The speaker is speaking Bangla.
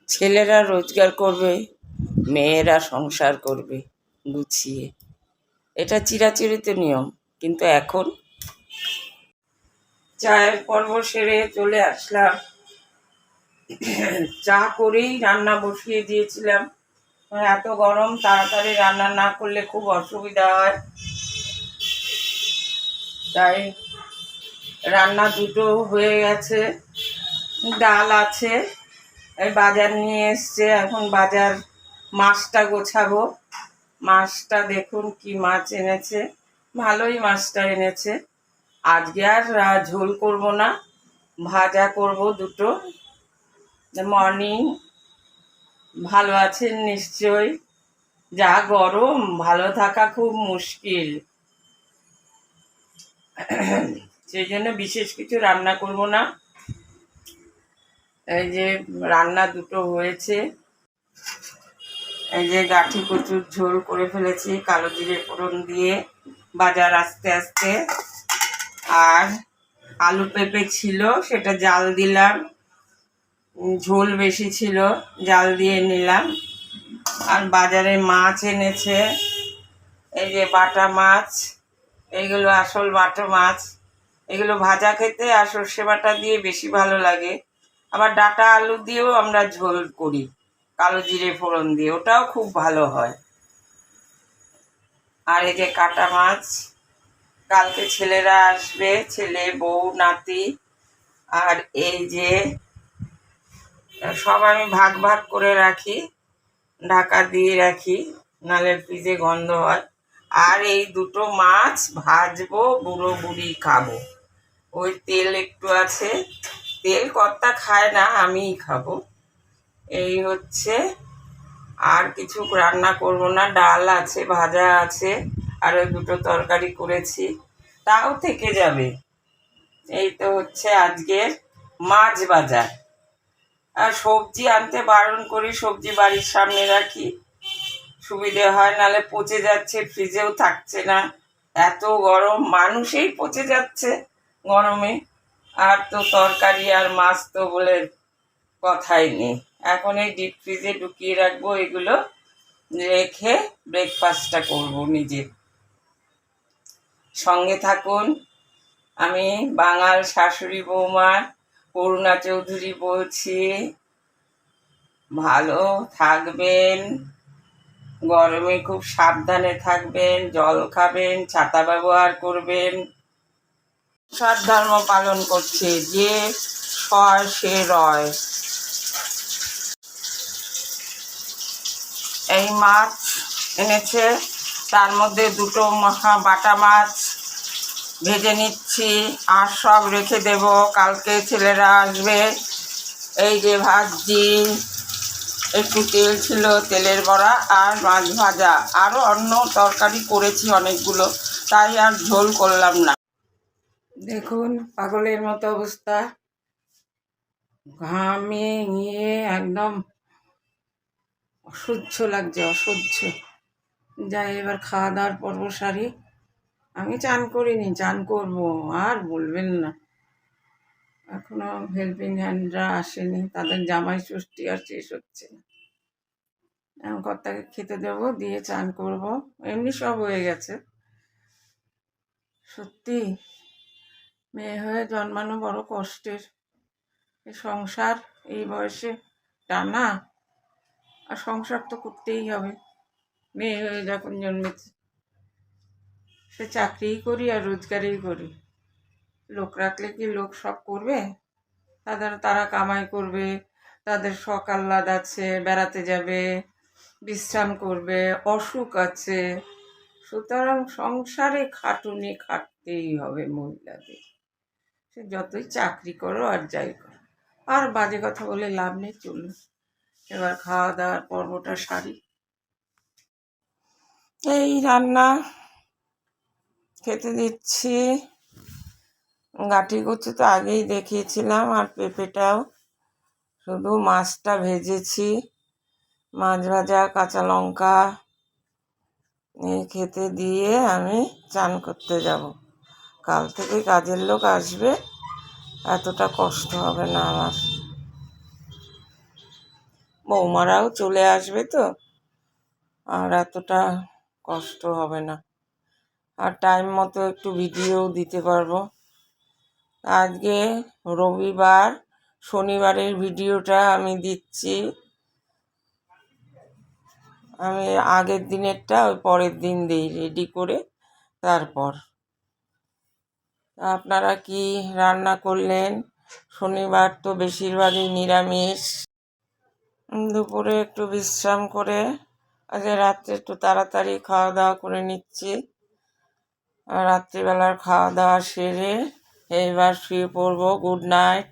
ছেলেরা রোজগার করবে, মেয়েরা সংসার করবে গুছিয়ে। এটা চিরাচরিত নিয়ম। কিন্তু এখন চায়ের পর্ব সেরে চলে আসলাম। চা করেই রান্না বসিয়ে দিয়েছিলাম। এত গরম, তাড়াতাড়ি রান্না না করলে খুব অসুবিধা হয়। তাই রান্না দুটো হয়ে গেছে, ডাল আছে। এই বাজার নিয়ে এসছে, এখন বাজার মাছটা গোছাবো। মাছটা দেখুন কি মাছ এনেছে, ভালোই মাছটা এনেছে। আজকে আর ঝোল করব না, ভাজা করব দুটো। মর্নিং, ভালো আছেন নিশ্চয়ই? যা গরম, ভালো থাকা খুব মুশকিল। সেই জন্য বিশেষ কিছু রান্না করব না। এই যে রান্না দুটো হয়েছে। এই যে গাঠি কচুর ঝোল করে ফেলেছি কালো জিরে ফোড়ন দিয়ে, বাজার আস্তে আস্তে। আর আলু পেঁপে ছিল, সেটা জাল দিলাম। ঝোল বেশি ছিল, জাল দিয়ে নিলাম। আর বাজারে মাছ এনেছে, এই যে বাটা মাছ। এইগুলো আসল বাটা মাছ। এগুলো ভাজা খেতে আর সর্ষে বাটা দিয়ে বেশি ভালো লাগে। আবার ডাঁটা আলু দিয়েও আমরা ঝোল করি কালো জিরে ফোড়ন দিয়ে, ওটাও খুব ভালো হয়। আর এই যে কাটা মাছ, কালকে ছেলেরা আসবে, ছেলে বউ নাতি। আর এই যে সব আমি ভাগ ভাগ করে রাখি, ঢাকা দিয়ে রাখি, নাহলে ফ্রিজে গন্ধ হয়। আর এই দুটো মাছ ভাজবো, বুড়ো বুড়ি খাবো। ওই তেল একটু আছে, তেল কর্তা খায় না, আমিই খাবো। এই হচ্ছে, আর কিছু রান্না করব না। ডাল আছে, ভাজা আছে, আর ওই দুটো তরকারি করেছি, তাও থেকে যাবে। এই তো হচ্ছে আজকের মাছ বাজার। আর সবজি আনতে বারণ করি, সবজি বাড়ির সামনে রাখি, সুবিধে হয়, নাহলে পচে যাচ্ছে, ফ্রিজেও থাকছে না। এত গরম, মানুষেই পচে যাচ্ছে গরমে। আর তো তরকারি আর মাছ তো বলে কথাই নেই। এখন এই ডিপ ফ্রিজে ঢুকিয়ে রাখবো, এগুলো রেখে ব্রেকফাস্টটা করবো নিজে। সঙ্গে থাকুন। আমি বাঙাল শাশুড়ি বৌমা করুণা চৌধুরী বলছি। ভালো থাকবেন, গরমে খুব সাবধানে থাকবেন, জল খাবেন, ছাতা ব্যবহার করবেন। সৎ ধর্ম পালন করছে, যে সয় সে রয়। এই মাছ এনেছে, তার মধ্যে দুটো বাটা মাছ ভেজে নিচ্ছি, আর সব রেখে দেব, কালকে ছেলেরা আসবে। এই যে ভাজছি, একটু তেল ছিল, তেলের বড়া আর মাছ ভাজা, আরও অন্য তরকারি করেছি অনেকগুলো, তাই আর ঝোল করলাম না। দেখুন পাগলের মতো অবস্থা, ঘামে নিয়ে একদম অসহ্য লাগছে, অসহ্য। যাই, এবার খাওয়া দাওয়ার পর্ব সারি। আমি চান করিনি, চান করব। আর বলবেন না, এখনো হেল্পিং হ্যান্ডরা আসেনি, তাদের জামাই ষষ্ঠী আর শেষ হচ্ছে না। এখন কর্তাকে খেতে দেবো, দিয়ে চান করব। এমনি সব হয়ে গেছে। সত্যি মেয়ে হয়ে জন্মানো বড় কষ্টের। এই সংসার এই বয়সে টানা, আর সংসার তো করতেই হবে। মেয়ে হয়ে যখন জন্মেছে, সে চাকরিই করি আর রোজগারই করি। লোক রাখলে কি লোক সব করবে? তারা কামাই করবে, তাদের শখ আহ্লাদ আছে, বেড়াতে যাবে, বিশ্রাম করবে, অসুখ আছে। সুতরাং সংসারে খাটুনি খাটতেই হবে মহিলাদের, সে যতই চাকরি করো আর যাই করো। আর বাজে কথা বলে লাভ নেই, চলুন এবার খাওয়া দাওয়ার পর্বটা সারি। এই রান্না খেতে দিচ্ছি। গাঠি কচু তো আগেই দেখিয়েছিলাম, আর পেঁপেটাও, শুধু মাছটা ভেজেছি। মাছ ভাজা, কাঁচা লঙ্কা খেতে দিয়ে আমি চান করতে যাব। কাল থেকে কাজের লোক আসবে, এতটা কষ্ট হবে না আমার। বৌমারাও চলে আসবে তো, আর এতটা কষ্ট হবে না, আর টাইম মতো একটু ভিডিও দিতে পারবো। আজকে রবিবার, শনিবারের ভিডিওটা আমি দিচ্ছি। আমি আগের দিনেরটা ওই পরের দিন দিই রেডি করে। তারপর আপনারা কি রান্না করলেন? শনিবার তো বেশিরভাগই নিরামিষ। দুপুরে একটু বিশ্রাম করে আজকে রাত্রে একটু তাড়াতাড়ি খাওয়া দাওয়া করে নিচ্ছি। আর রাত্রিবেলার খাওয়া দাওয়া সেরে এইবার শুয়ে পড়বো। Good night.